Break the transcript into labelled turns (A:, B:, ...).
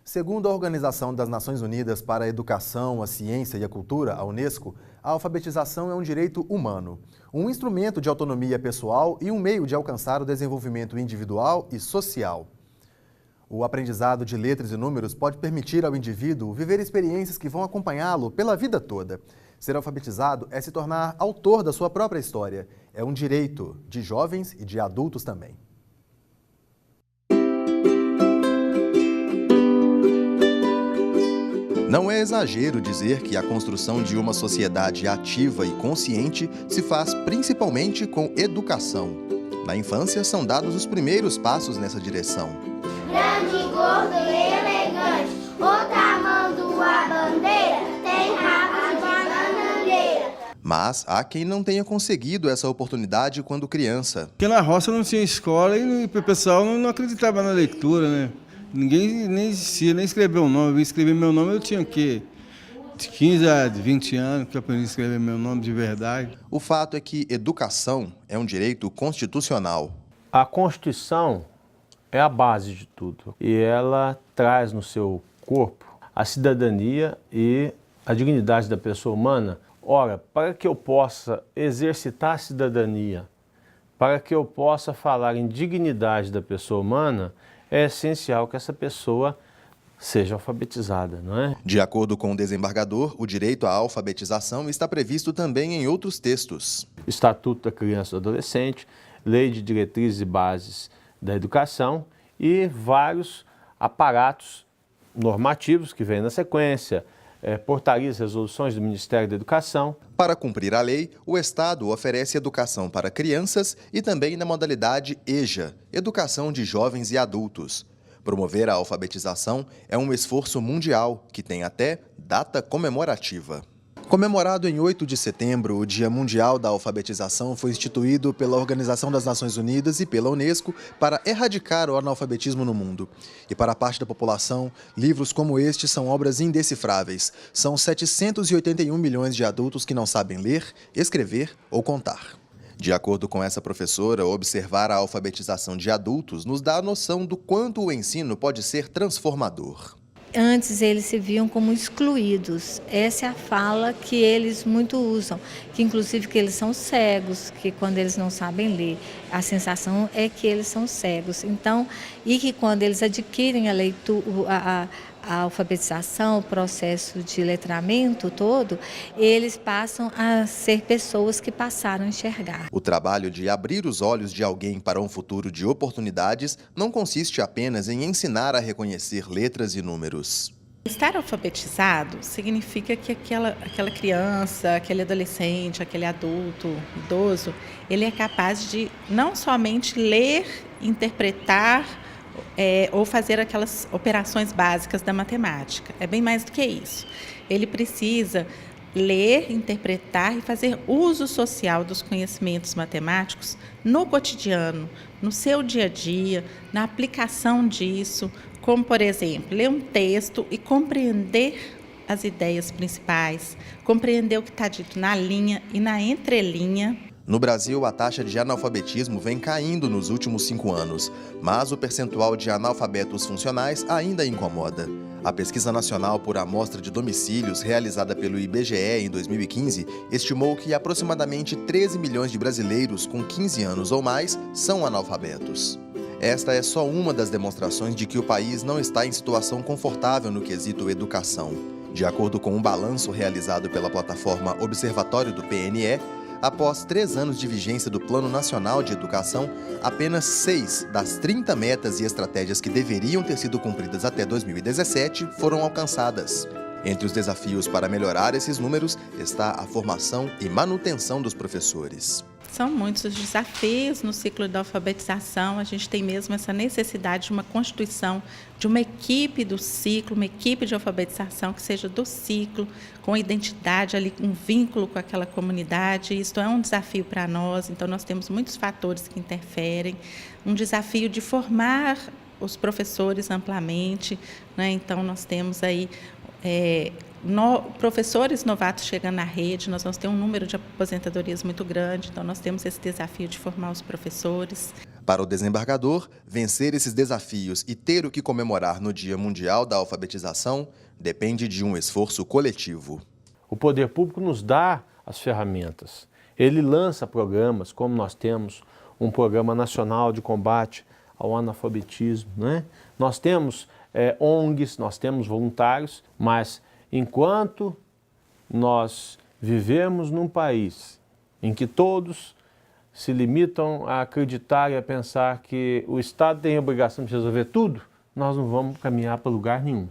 A: Segundo a Organização das Nações Unidas para a Educação, a Ciência e a Cultura, a Unesco, a alfabetização é um direito humano, um instrumento de autonomia pessoal e um meio de alcançar o desenvolvimento individual e social. O aprendizado de letras e números pode permitir ao indivíduo viver experiências que vão acompanhá-lo pela vida toda. Ser alfabetizado é se tornar autor da sua própria história. É um direito de jovens e de adultos também. Não é exagero dizer que a construção de uma sociedade ativa e consciente se faz principalmente com educação. Na infância, são dados os primeiros passos nessa direção.
B: Grande, gordo e elegante, o tamanho da bandeira tem rabo de bananeira.
A: Mas há quem não tenha conseguido essa oportunidade quando criança.
C: Porque na roça não tinha escola e o pessoal não acreditava na leitura, né? Ninguém nem existia, nem escreveu o nome. Eu escrever meu nome, eu tinha o quê? De 15 a 20 anos que eu aprendi a escrever meu nome de verdade.
A: O fato é que educação é um direito constitucional.
D: A Constituição é a base de tudo e ela traz no seu corpo a cidadania e a dignidade da pessoa humana. Ora, para que eu possa exercitar a cidadania, para que eu possa falar em dignidade da pessoa humana, é essencial que essa pessoa seja alfabetizada, não é?
A: De acordo com o desembargador, o direito à alfabetização está previsto também em outros textos.
D: Estatuto da Criança e do Adolescente, Lei de Diretrizes e Bases da Educação e vários aparatos normativos que vêm na sequência, portarias e resoluções do Ministério da Educação.
A: Para cumprir a lei, o Estado oferece educação para crianças e também na modalidade EJA, Educação de Jovens e Adultos. Promover a alfabetização é um esforço mundial que tem até data comemorativa. Comemorado em 8 de setembro, o Dia Mundial da Alfabetização foi instituído pela Organização das Nações Unidas e pela Unesco para erradicar o analfabetismo no mundo. E para a parte da população, livros como este são obras indecifráveis. São 781 milhões de adultos que não sabem ler, escrever ou contar. De acordo com essa professora, observar a alfabetização de adultos nos dá a noção do quanto o ensino pode ser transformador.
E: Antes eles se viam como excluídos. Essa é a fala que eles muito usam, que inclusive que eles são cegos, que quando eles não sabem ler, a sensação é que eles são cegos. Então, e que quando eles adquirem a leitura, a alfabetização, o processo de letramento todo, eles passam a ser pessoas que passaram a enxergar.
A: O trabalho de abrir os olhos de alguém para um futuro de oportunidades não consiste apenas em ensinar a reconhecer letras e números.
F: Estar alfabetizado significa que aquela criança, aquele adolescente, aquele adulto, idoso, ele é capaz de não somente ler, interpretar, ou fazer aquelas operações básicas da matemática. É bem mais do que isso. Ele precisa ler, interpretar e fazer uso social dos conhecimentos matemáticos no cotidiano, no seu dia a dia, na aplicação disso, como, por exemplo, ler um texto e compreender as ideias principais, compreender o que está dito na linha e na entrelinha.
A: No Brasil, a taxa de analfabetismo vem caindo nos últimos 5 anos, mas o percentual de analfabetos funcionais ainda incomoda. A Pesquisa Nacional por Amostra de Domicílios, realizada pelo IBGE em 2015, estimou que aproximadamente 13 milhões de brasileiros com 15 anos ou mais são analfabetos. Esta é só uma das demonstrações de que o país não está em situação confortável no quesito educação. De acordo com um balanço realizado pela plataforma Observatório do PNE, após 3 anos de vigência do Plano Nacional de Educação, apenas 6 das 30 metas e estratégias que deveriam ter sido cumpridas até 2017 foram alcançadas. Entre os desafios para melhorar esses números está a formação e manutenção dos professores.
F: São muitos os desafios no ciclo da alfabetização. A gente tem mesmo essa necessidade de uma constituição de uma equipe do ciclo, uma equipe de alfabetização que seja do ciclo, com identidade ali, um vínculo com aquela comunidade. Isso é um desafio para nós, então nós temos muitos fatores que interferem. Um desafio de formar os professores amplamente, né? Então nós temos aí professores novatos chegando na rede, nós vamos ter um número de aposentadorias muito grande, então nós temos esse desafio de formar os professores.
A: Para o desembargador, vencer esses desafios e ter o que comemorar no Dia Mundial da Alfabetização depende de um esforço coletivo.
D: O poder público nos dá as ferramentas. Ele lança programas, como nós temos um programa nacional de combate ao analfabetismo, né? Nós temos ONGs, nós temos voluntários, mas enquanto nós vivemos num país em que todos se limitam a acreditar e a pensar que o Estado tem a obrigação de resolver tudo, nós não vamos caminhar para lugar nenhum.